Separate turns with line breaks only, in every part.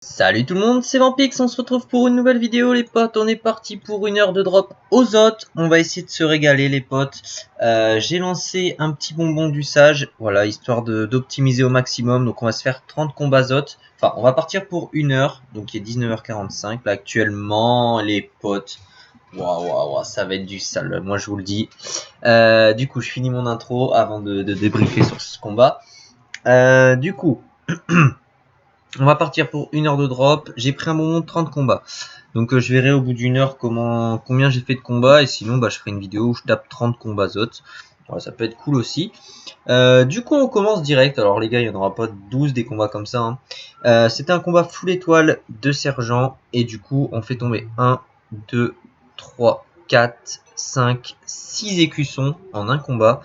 Salut tout le monde, c'est Vampix, on se retrouve pour une nouvelle vidéo les potes, on est parti pour une heure de drop aux autres, on va essayer de se régaler les potes. J'ai lancé un petit bonbon du sage, voilà, histoire d'optimiser au maximum, donc on va se faire 30 combats autres, enfin on va partir pour une heure, donc il est 19h45 là actuellement les potes. Waouh, ça va être du sale, moi je vous le dis. Du coup je finis mon intro avant de débriefer sur ce combat. Du coup... On va partir pour une heure de drop. J'ai pris un moment de 30 combats. Donc je verrai au bout d'une heure combien j'ai fait de combats. Et sinon je ferai une vidéo où je tape 30 combats autres. Voilà, ça peut être cool aussi. Du coup on commence direct. Alors les gars, il n'y en aura pas 12 des combats comme ça. C'était un combat full étoile de sergent. Et du coup on fait tomber 1, 2, 3, 4, 5, 6 écussons en un combat.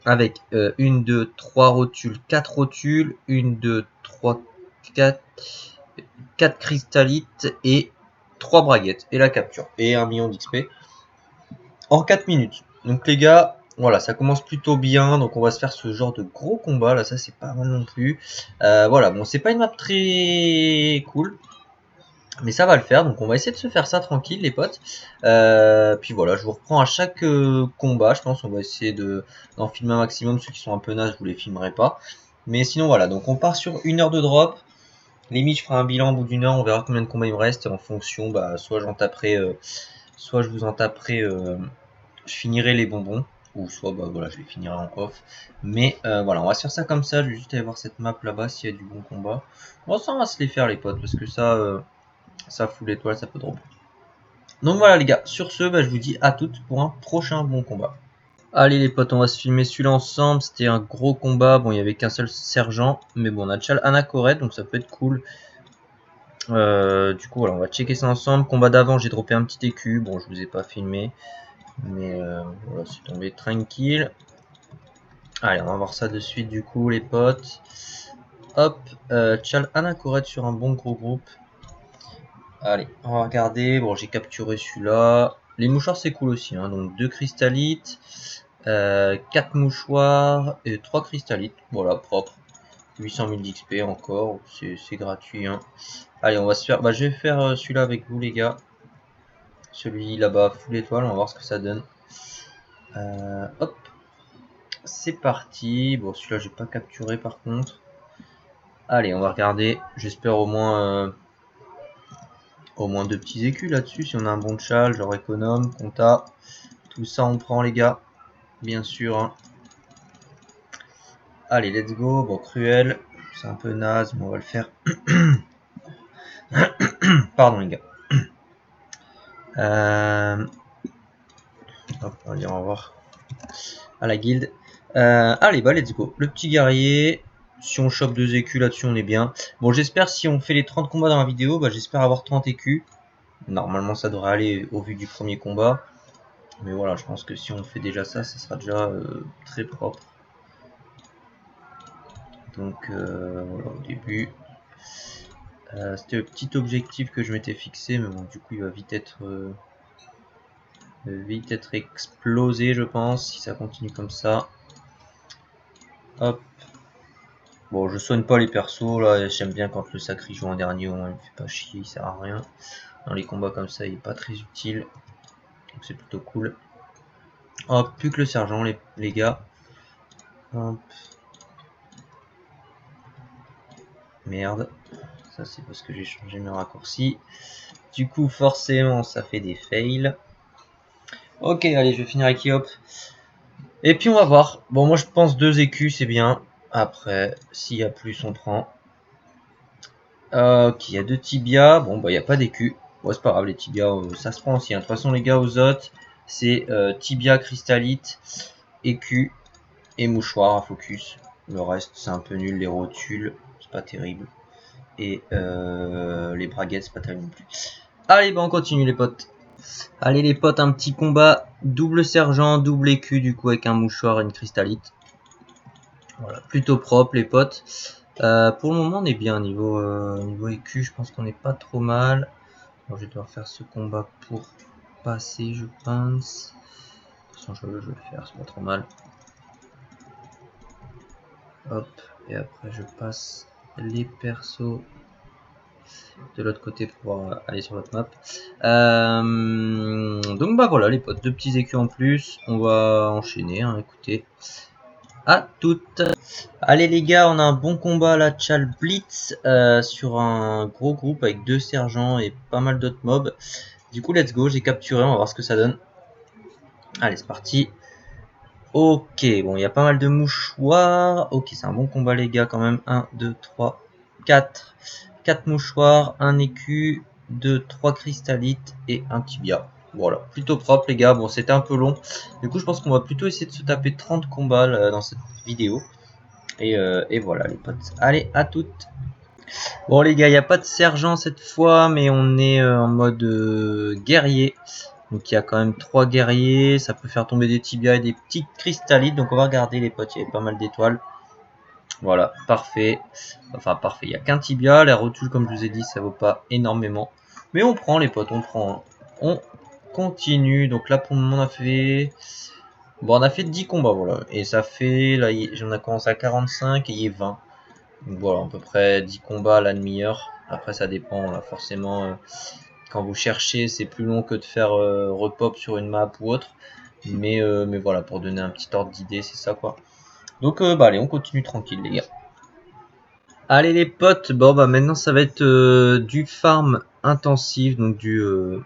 Avec 1, 2, 3 rotules, 4 rotules, 1, 2, 3, 4 cristallites et 3 braguettes. Et la capture. Et 1 million d'XP en 4 minutes. Donc les gars, voilà, ça commence plutôt bien. Donc on va se faire ce genre de gros combat. Là, ça c'est pas mal non plus. Voilà, bon, c'est pas une map très cool. Mais ça va le faire, donc on va essayer de se faire ça tranquille les potes. Puis voilà, je vous reprends à chaque combat, je pense on va essayer d'en filmer un maximum. Ceux qui sont un peu nazes, je vous les filmerai pas. Mais sinon voilà, donc on part sur une heure de drop. Limite je ferai un bilan au bout d'une heure, on verra combien de combats il me reste. Et en fonction, soit j'en taperai, soit je vous en taperai, je finirai les bonbons. Ou soit voilà, je les finirai en off. Mais voilà, on va se faire ça comme ça. Je vais juste aller voir cette map là-bas s'il y a du bon combat. Bon, ça on va se les faire les potes, parce que ça fout l'étoile, ça peut drop. Donc voilà les gars, sur ce, je vous dis à toutes pour un prochain bon combat. Allez les potes, on va se filmer celui-là ensemble. C'était un gros combat. Bon, il n'y avait qu'un seul sergent, mais bon, on a Chal Anakoret, donc ça peut être cool. Du coup, voilà, on va checker ça ensemble. Combat d'avant, j'ai droppé un petit écu. Bon, je vous ai pas filmé, mais voilà, c'est tombé tranquille. Allez, on va voir ça de suite du coup, les potes. Hop, Chal Anakoret sur un bon gros groupe. Allez, on va regarder. Bon, j'ai capturé celui-là. Les mouchoirs, c'est cool aussi. Hein. Donc, 2 cristallites, 4 mouchoirs et 3 cristallites. Voilà, propre. 800 000 d'XP encore. C'est gratuit. Hein. Allez, on va se faire. Je vais faire celui-là avec vous, les gars. Celui là-bas, full étoile. On va voir ce que ça donne. Hop. C'est parti. Bon, celui-là, j'ai pas capturé par contre. Allez, on va regarder. J'espère au moins 2 petits écus là-dessus. Si on a un bon chal, genre économe, compta. Tout ça on prend les gars, bien sûr. Hein. Allez, let's go. Bon, cruel, c'est un peu naze, mais on va le faire. Pardon les gars. Hop, on va dire au revoir à la guilde. Allez, let's go. Le petit guerrier. Si on chope 2 écus là-dessus, on est bien. Bon, j'espère si on fait les 30 combats dans la vidéo, j'espère avoir 30 écus. Normalement, ça devrait aller au vu du premier combat. Mais voilà, je pense que si on fait déjà ça, ça sera déjà très propre. Donc voilà, au début, c'était le petit objectif que je m'étais fixé, mais bon, du coup, il va vite être explosé, je pense, si ça continue comme ça. Hop. Bon, je soigne pas les persos, là, j'aime bien quand le sacré joue en dernier, au moins, il me fait pas chier, il sert à rien. Dans les combats comme ça, il est pas très utile, donc c'est plutôt cool. Hop, plus que le sergent, les gars. Hop. Merde. Ça, c'est parce que j'ai changé mes raccourcis. Du coup, forcément, ça fait des fails. Ok, allez, je vais finir avec Yop. Et puis, on va voir. Bon, moi, je pense 2 écus, c'est bien. Après, s'il y a plus, on prend. Ok, il y a 2 tibias. Bon, il n'y a pas d'écus. Bon, c'est pas grave, les tibias, ça se prend aussi. Hein. De toute façon, les gars, aux autres, c'est tibia, cristallite, écu et mouchoir à focus. Le reste, c'est un peu nul. Les rotules, c'est pas terrible. Et les braguettes, c'est pas terrible non plus. Allez, on continue, les potes. Allez les potes, un petit combat double sergent, double écu du coup avec un mouchoir et une cristallite. Voilà, plutôt propre les potes. Pour le moment on est bien niveau écu, je pense qu'on est pas trop mal. Bon, je vais devoir faire ce combat pour passer je pense. De toute façon je vais le faire, c'est pas trop mal. Hop, et après je passe les persos de l'autre côté pour pouvoir aller sur l'autre map. Donc bah voilà les potes, 2 petits écus en plus. On va enchaîner, hein, écoutez. À toutes. Allez les gars, on a un bon combat à la Chal Blitz sur un gros groupe avec 2 sergents et pas mal d'autres mobs. Du coup let's go, j'ai capturé, on va voir ce que ça donne. Allez c'est parti. Ok, bon il y a pas mal de mouchoirs. Ok, c'est un bon combat les gars quand même. 1, 2, 3, 4. 4 mouchoirs, 1 écu, 2, 3 cristallites et un tibia. Voilà, plutôt propre les gars. Bon, c'était un peu long. Du coup, je pense qu'on va plutôt essayer de se taper 30 combats là, dans cette vidéo. Et voilà les potes. Allez, à toutes. Bon les gars, il n'y a pas de sergent cette fois, mais on est en mode guerrier. Donc il y a quand même 3 guerriers. Ça peut faire tomber des tibias et des petites cristallites. Donc on va regarder les potes, il y avait pas mal d'étoiles. Voilà, parfait. Enfin, parfait. Il n'y a qu'un tibia. La rotule, comme je vous ai dit, ça vaut pas énormément. Mais on prend, les potes, on prend. On continue. Donc là, pour le moment, on a fait... Bon, on a fait 10 combats, voilà. Et ça fait... Là, j'en ai commencé à 45 et il y a 20. Donc voilà, à peu près 10 combats à la demi-heure. Après, ça dépend, là, forcément. Quand vous cherchez, c'est plus long que de faire repop sur une map ou autre. Mais voilà, pour donner un petit ordre d'idée, c'est ça, quoi. Donc bah allez, on continue tranquille les gars. Allez les potes, bon bah maintenant ça va être du farm intensif, donc du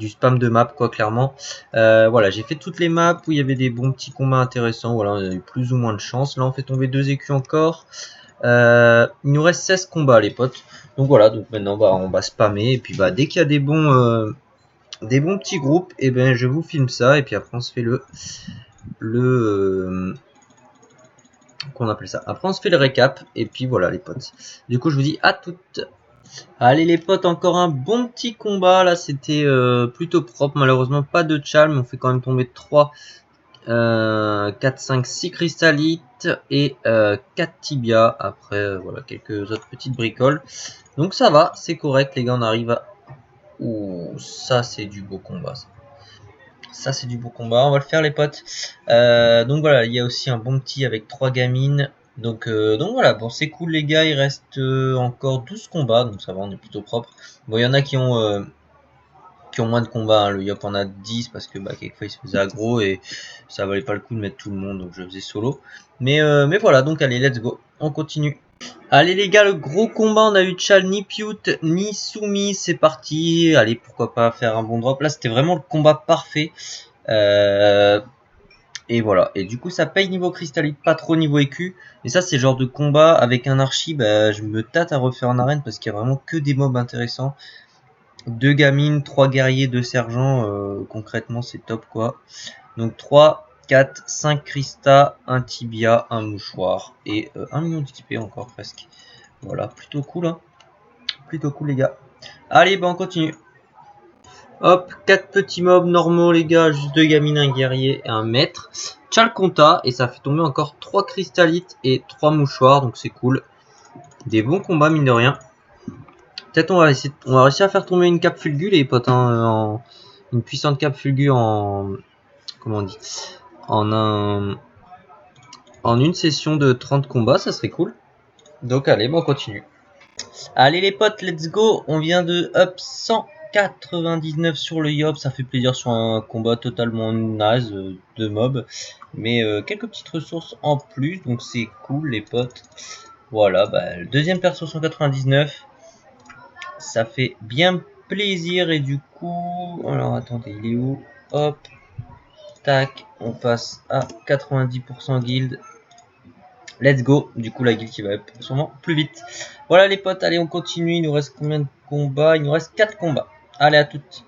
spam de map quoi clairement. Voilà, j'ai fait toutes les maps où il y avait des bons petits combats intéressants, voilà, on a eu plus ou moins de chance. Là on fait tomber 2 écus encore. Il nous reste 16 combats les potes. Donc voilà, donc maintenant bah, on va spammer et puis bah dès qu'il y a des bons petits groupes, et ben je vous filme ça et puis après on se fait qu'on appelle ça. Après on se fait le récap et puis voilà les potes. Du coup je vous dis à toutes. Allez les potes, encore un bon petit combat là, c'était plutôt propre, malheureusement pas de chal mais on fait quand même tomber 3, 4, 5, 6 cristallites et 4 tibias. Après voilà quelques autres petites bricoles. Donc ça va, c'est correct les gars, on arrive à... Ouh, ça c'est du beau combat ça. Ça c'est du beau combat, on va le faire les potes. Donc voilà, il y a aussi un bon petit avec 3 gamines. Donc voilà, bon c'est cool les gars, il reste encore 12 combats, donc ça va, on est plutôt propre. Bon il y en a qui ont moins de combats, hein. Le Yop en a 10 parce que bah, quelquefois il se faisait aggro et ça valait pas le coup de mettre tout le monde, donc je faisais solo. Mais voilà, donc allez, let's go, on continue. Allez les gars, le gros combat, on a eu Chal ni Pyut ni Soumis, c'est parti. Allez, pourquoi pas faire un bon drop. Là, c'était vraiment le combat parfait. Et voilà, et du coup ça paye niveau cristalite, pas trop niveau écu. Et ça c'est le genre de combat avec un archi, bah, je me tâte à refaire en arène parce qu'il y a vraiment que des mobs intéressants. 2 gamines, 3 guerriers, 2 sergents, concrètement c'est top quoi. Donc 3, 4, 5 crista, un tibia, un mouchoir et 1 million d'XP encore presque. Voilà, plutôt cool hein. Plutôt cool les gars. Allez, bah on continue. Hop, 4 petits mobs normaux les gars, juste 2 gamines, un guerrier et un maître. Chalconta, et ça fait tomber encore 3 cristallites et 3 mouchoirs, donc c'est cool. Des bons combats mine de rien. Peut-être on va réussir à faire tomber une cape fulgu les potes, hein, une puissante cape fulgu en... Comment on dit, en une session de 30 combats, ça serait cool. Donc allez, bon on continue. Allez les potes, let's go. On vient de up 199 sur le Yop. Ça fait plaisir sur un combat totalement naze de mob. Mais quelques petites ressources en plus. Donc c'est cool les potes. Voilà, bah, le deuxième perso 199. Ça fait bien plaisir. Et du coup... Alors attendez, il est où? Hop. Tac. On passe à 90% guild. Let's go, du coup la guild qui va up sûrement plus vite. Voilà les potes, allez on continue, il nous reste combien de combats? Il nous reste 4 combats. Allez à toutes.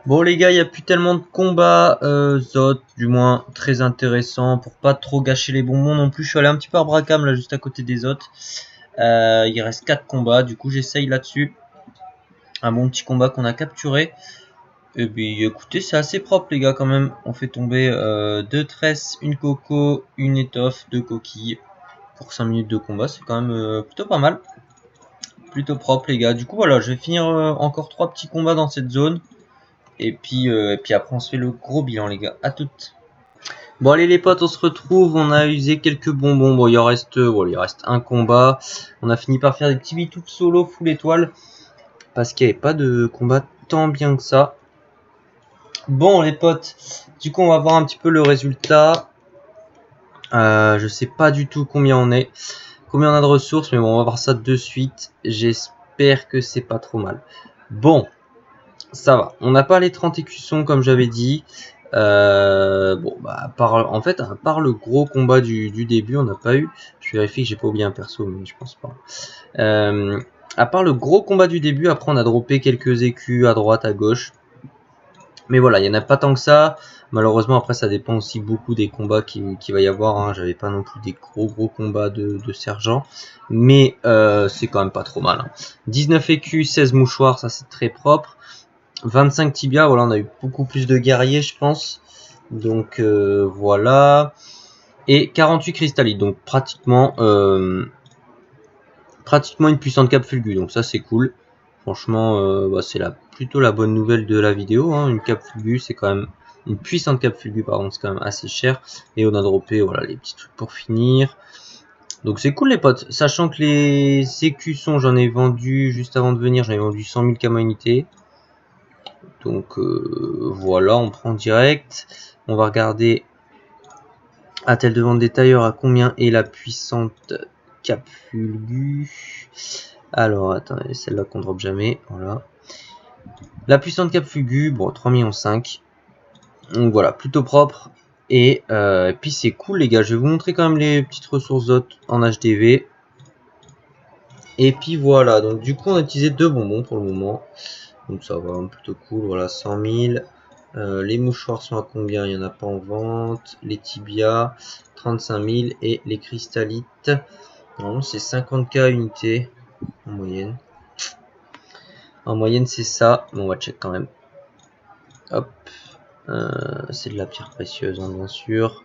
Bon les gars, il n'y a plus tellement de combats, Zot, du moins très intéressant, pour pas trop gâcher les bonbons non plus. Je suis allé un petit peu à Bracam là juste à côté des Zot. Il reste 4 combats, du coup j'essaye là-dessus. Un bon petit combat qu'on a capturé. Et bien écoutez, c'est assez propre les gars quand même. On fait tomber 2 tresses, une coco, une étoffe, 2 coquilles. Pour 5 minutes de combat, c'est quand même plutôt pas mal. Plutôt propre les gars. Du coup voilà, je vais finir encore 3 petits combats dans cette zone. Et puis après on se fait le gros bilan les gars. À toutes. Bon allez les potes, on se retrouve. On a usé quelques bonbons. Bon il reste un combat. On a fini par faire des petits bitoufs solo full étoile. parce qu'il n'y avait pas de combat tant bien que ça. Bon les potes, du coup on va voir un petit peu le résultat. Je sais pas du tout combien on est, combien on a de ressources, mais bon on va voir ça de suite. J'espère que c'est pas trop mal. Bon, ça va. On n'a pas les 30 écussons comme j'avais dit. Bon bah à part le gros combat du début, on n'a pas eu. Je vérifie que j'ai pas oublié un perso, mais je pense pas. À part le gros combat du début, après on a droppé quelques écus à droite, à gauche. Mais voilà, il n'y en a pas tant que ça. Malheureusement, après, ça dépend aussi beaucoup des combats qu'il va y avoir. Hein. J'avais pas non plus des gros combats de sergent. Mais c'est quand même pas trop mal. Hein. 19 écus, 16 mouchoirs, ça c'est très propre. 25 tibias, voilà, on a eu beaucoup plus de guerriers, je pense. Donc voilà. Et 48 cristallites, donc pratiquement une puissante cape fulgu. Donc ça c'est cool. Franchement, bah, c'est plutôt la bonne nouvelle de la vidéo. Hein. Une cape fulgu, c'est quand même une puissante cape fulgu, pardon, c'est quand même assez cher. Et on a droppé voilà les petits trucs pour finir. Donc c'est cool les potes. Sachant que les écussons, j'en ai vendu juste avant de venir, j'en ai vendu 100 000 kama unités. Donc voilà, on prend direct. On va regarder Attel de vente détailleur à combien est la puissante cape fulgu. Alors attendez, celle-là qu'on drop jamais. Voilà. La puissante cape fulgu, bon 3,5 millions. Donc voilà, plutôt propre. Et puis c'est cool les gars, je vais vous montrer quand même les petites ressources d'autres en HDV. Et puis voilà, donc du coup on a utilisé 2 bonbons pour le moment. Donc ça va, plutôt cool, voilà 100 000. Les mouchoirs sont à combien? Il n'y en a pas en vente. Les tibias, 35 000. Et les cristallites, non, c'est 50k unités en moyenne. En moyenne c'est ça, bon, on va check quand même. Hop, c'est de la pierre précieuse hein, bien sûr.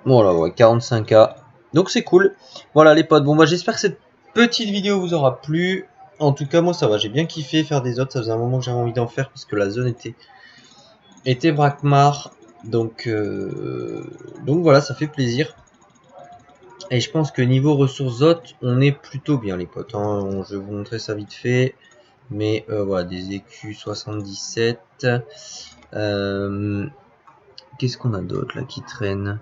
Voilà, ouais, 45k. Donc c'est cool. Voilà les potes, bon bah j'espère que cette petite vidéo vous aura plu. En tout cas moi ça va, j'ai bien kiffé faire des autres, ça faisait un moment que j'avais envie d'en faire parce que la zone était Brakmar. Donc voilà, ça fait plaisir. Et je pense que niveau ressources hôtes, on est plutôt bien les potes. Hein. Je vais vous montrer ça vite fait. Mais voilà, des écus 77. Qu'est-ce qu'on a d'autre là qui traîne?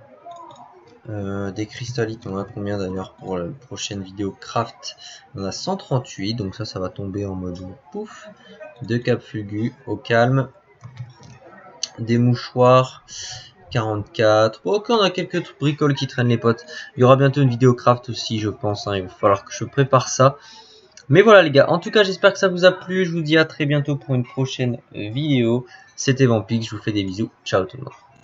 Des cristallites, on a combien d'ailleurs pour la prochaine vidéo craft? On a 138, donc ça va tomber en mode pouf. 2 capes fulgu au calme. Des mouchoirs 44. Ok, on a quelques bricoles qui traînent les potes. Il y aura bientôt une vidéo craft aussi je pense, hein. Il va falloir que je prépare ça. Mais voilà les gars, en tout cas j'espère que ça vous a plu. Je vous dis à très bientôt pour une prochaine vidéo. C'était Vampix, je vous fais des bisous. Ciao tout le monde.